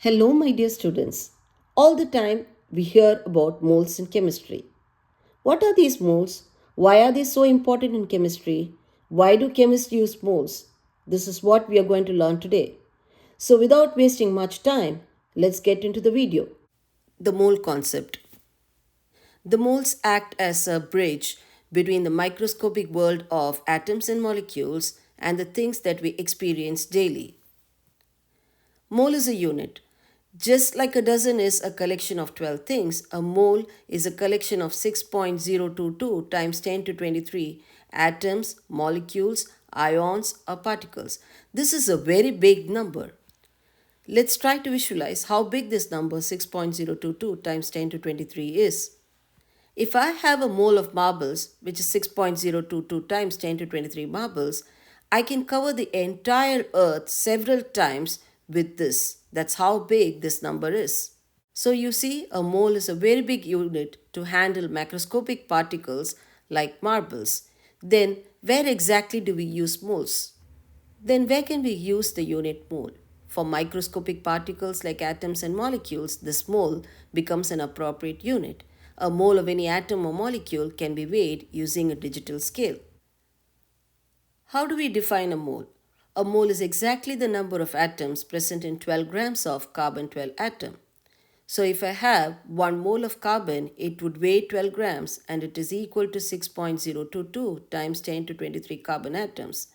Hello, my dear students. All the time we hear about moles in chemistry. What are these moles? Why are they so important in chemistry? Why do chemists use moles? This is what we are going to learn today. So, without wasting much time, let's get into the video. The mole concept. The moles act as a bridge between the microscopic world of atoms and molecules and the things that we experience daily. Mole is a unit. Just like a dozen is a collection of 12 things, a mole is a collection of 6.022 times 10 to 23 atoms, molecules, ions, or particles. This is a very big number. Let's try to visualize how big this number 6.022 times 10 to 23 is. If I have a mole of marbles, which is 6.022 times 10 to 23 marbles, I can cover the entire earth several times with this. That's how big this number is. So you see, a mole is a very big unit to handle macroscopic particles like marbles. Then, where exactly do we use moles? Then where can we use the unit mole? For microscopic particles like atoms and molecules, this mole becomes an appropriate unit. A mole of any atom or molecule can be weighed using a digital scale. How do we define a mole? A mole is exactly the number of atoms present in 12 grams of carbon 12 atom. So if I have 1 mole of carbon, it would weigh 12 grams and it is equal to 6.022 times 10 to 23 carbon atoms.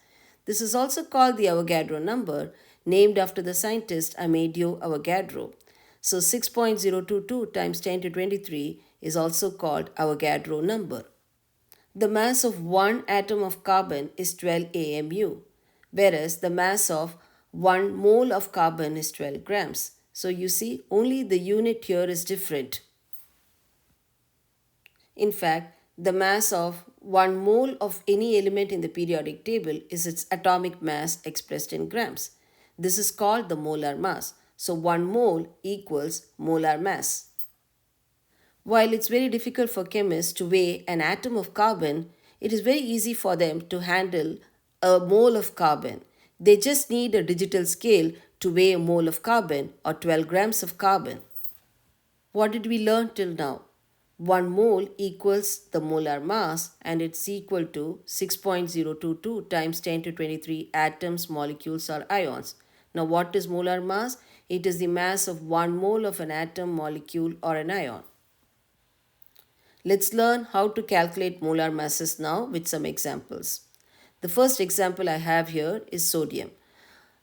This is also called the Avogadro number, named after the scientist Amadeo Avogadro. So 6.022 times 10 to 23 is also called Avogadro number. The mass of one atom of carbon is 12 AMU, whereas the mass of 1 mole of carbon is 12 grams. So you see, only the unit here is different. In fact, the mass of 1 mole of any element in the periodic table is its atomic mass expressed in grams. This is called the molar mass. So 1 mole equals molar mass. While it's very difficult for chemists to weigh an atom of carbon, it is very easy for them to handle a mole of carbon. They just need a digital scale to weigh a mole of carbon or 12 grams of carbon. What did we learn till now? 1 mole equals the molar mass and it's equal to 6.022 times 10 to 23 atoms, molecules or ions. Now what is molar mass? It is the mass of 1 mole of an atom, molecule or an ion. Let's learn how to calculate molar masses now with some examples. The first example I have here is sodium.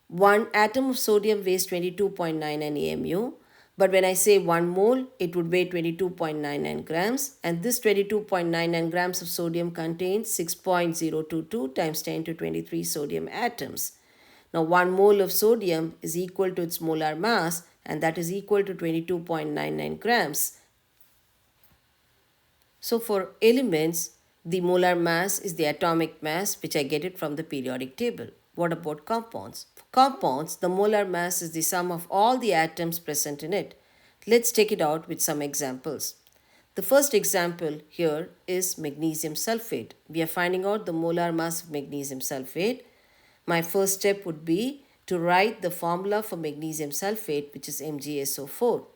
One atom of sodium weighs 22.99 AMU, but when I say 1 mole, it would weigh 22.99 grams, and this 22.99 grams of sodium contains 6.022 times 10 to 23 sodium atoms. Now 1 mole of sodium is equal to its molar mass, and that is equal to 22.99 grams. So for elements, the molar mass is the atomic mass, which I get it from the periodic table. What about compounds? For compounds, the molar mass is the sum of all the atoms present in it. Let's take it out with some examples. The first example here is magnesium sulfate. We are finding out the molar mass of magnesium sulfate. My first step would be to write the formula for magnesium sulfate, which is MgSO4.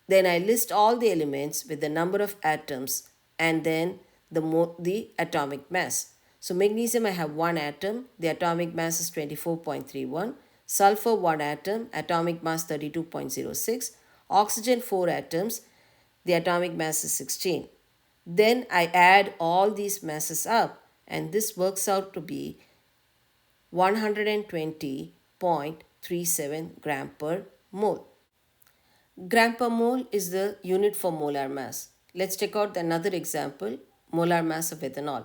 Then I list all the elements with the number of atoms and then the atomic mass. So magnesium, I have 1 atom, the atomic mass is 24.31. Sulfur, 1 atom, atomic mass 32.06. Oxygen, 4 atoms, the atomic mass is 16. Then I add all these masses up and this works out to be 120.37 gram per mole. Gram per mole is the unit for molar mass. Let's check out another example, molar mass of ethanol.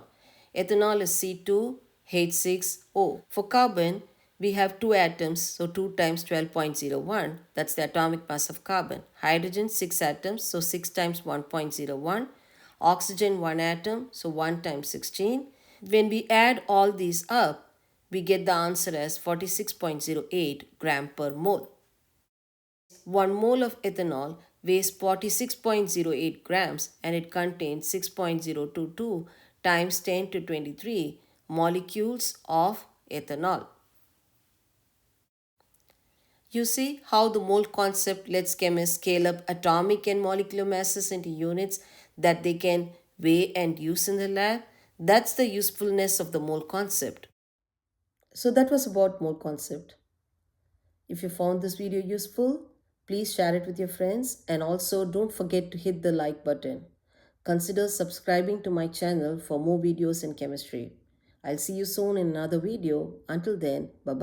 Ethanol is C2H6O. For carbon, we have 2 atoms, so 2 times 12.01, that's the atomic mass of carbon. Hydrogen, 6 atoms, so 6 times 1.01. Oxygen, 1 atom, so 1 times 16. When we add all these up, we get the answer as 46.08 gram per mole. 1 mole of ethanol weighs 46.08 grams and it contains 6.022 times 10 to 23 molecules of ethanol. You see how the mole concept lets chemists scale up atomic and molecular masses into units that they can weigh and use in the lab? That's the usefulness of the mole concept. So that was about mole concept. If you found this video useful, please share it with your friends and also don't forget to hit the like button. Consider subscribing to my channel for more videos in chemistry. I'll see you soon in another video. Until then, bye bye.